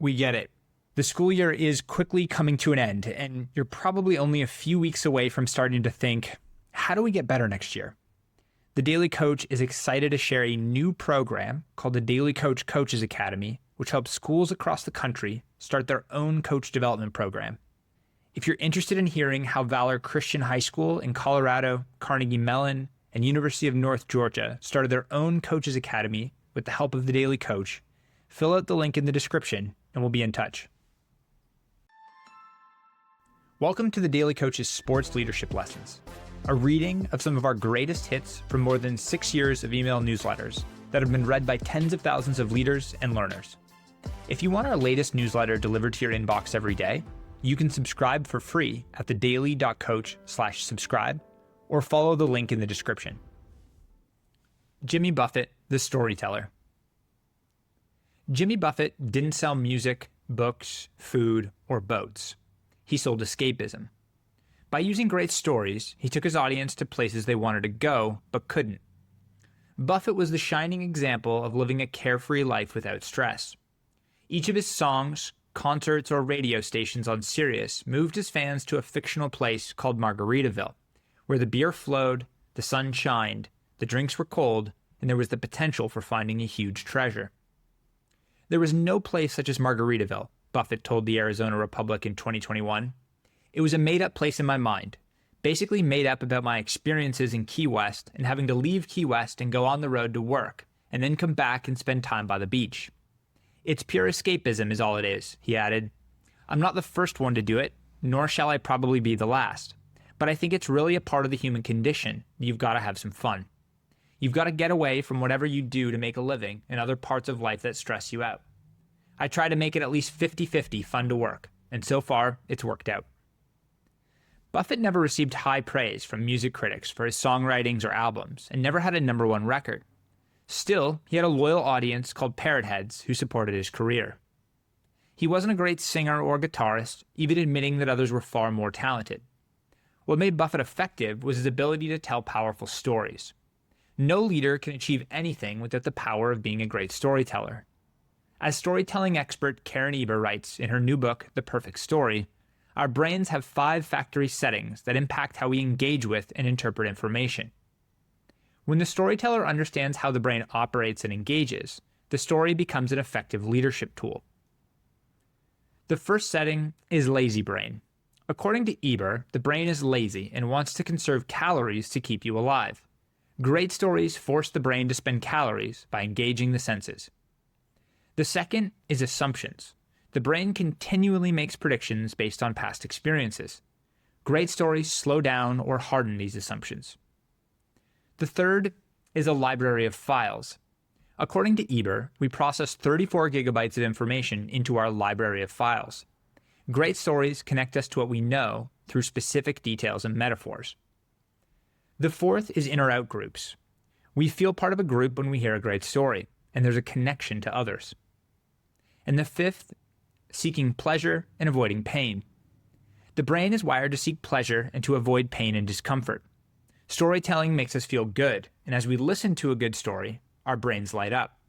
We get it. The school year is quickly coming to an end, and you're probably only a few weeks away from starting to think, how do we get better next year? The Daily Coach is excited to share a new program called the Daily Coach Coaches Academy, which helps schools across the country start their own coach development program. If you're interested in hearing how Valor Christian High School in Colorado, Carnegie Mellon, and University of North Georgia started their own Coaches Academy with the help of the Daily Coach, fill out the link in the description and we'll be in touch. Welcome to the Daily Coach's Sports Leadership Lessons, a reading of some of our greatest hits from more than 6 years of email newsletters that have been read by tens of thousands of leaders and learners. If you want our latest newsletter delivered to your inbox every day, you can subscribe for free at thedaily.coach/subscribe or follow the link in the description. Jimmy Buffett, the Storyteller. Jimmy Buffett didn't sell music, books, food, or boats. He sold escapism. By using great stories, he took his audience to places they wanted to go but couldn't. Buffett was the shining example of living a carefree life without stress. Each of his songs, concerts, or radio stations on Sirius moved his fans to a fictional place called Margaritaville, where the beer flowed, the sun shined, the drinks were cold, and there was the potential for finding a huge treasure. There was no place such as Margaritaville, Buffett told the Arizona Republic in 2021. It was a made-up place in my mind, basically made up about my experiences in Key West and having to leave Key West and go on the road to work, and then come back and spend time by the beach. It's pure escapism is all it is, he added. I'm not the first one to do it, nor shall I probably be the last. But I think it's really a part of the human condition. You've got to have some fun. You've got to get away from whatever you do to make a living and other parts of life that stress you out. I try to make it at least 50-50 fun to work, and so far, it's worked out. Buffett never received high praise from music critics for his songwritings or albums, and never had a #1 record. Still, he had a loyal audience called parrot heads who supported his career. He wasn't a great singer or guitarist, even admitting that others were far more talented. What made Buffett effective was his ability to tell powerful stories. No leader can achieve anything without the power of being a great storyteller. As storytelling expert Karen Eber writes in her new book, The Perfect Story, our brains have 5 factory settings that impact how we engage with and interpret information. When the storyteller understands how the brain operates and engages, the story becomes an effective leadership tool. The first setting is lazy brain. According to Eber, the brain is lazy and wants to conserve calories to keep you alive. Great stories force the brain to spend calories by engaging the senses. The second is assumptions. The brain continually makes predictions based on past experiences. Great stories slow down or harden these assumptions. The third is a library of files. According to Eber, we process 34 gigabytes of information into our library of files. Great stories connect us to what we know through specific details and metaphors. The fourth is in or out groups. We feel part of a group when we hear a great story, and there's a connection to others. And the fifth, seeking pleasure and avoiding pain. The brain is wired to seek pleasure and to avoid pain and discomfort. Storytelling makes us feel good, and as we listen to a good story, our brains light up.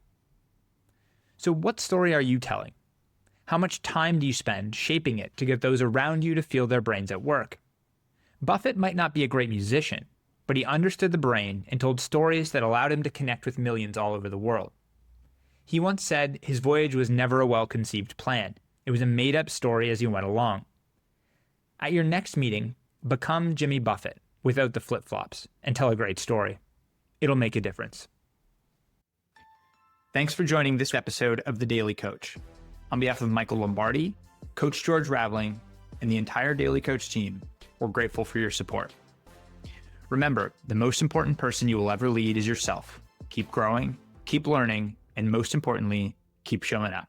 So what story are you telling? How much time do you spend shaping it to get those around you to feel their brains at work? Buffett might not be a great musician, but he understood the brain and told stories that allowed him to connect with millions all over the world. He once said his voyage was never a well-conceived plan. It was a made-up story as he went along. At your next meeting, become Jimmy Buffett without the flip-flops and tell a great story. It'll make a difference. Thanks for joining this episode of The Daily Coach. On behalf of Michael Lombardi, Coach George Raveling, and the entire Daily Coach team, we're grateful for your support. Remember, the most important person you will ever lead is yourself. Keep growing, keep learning, and most importantly, keep showing up.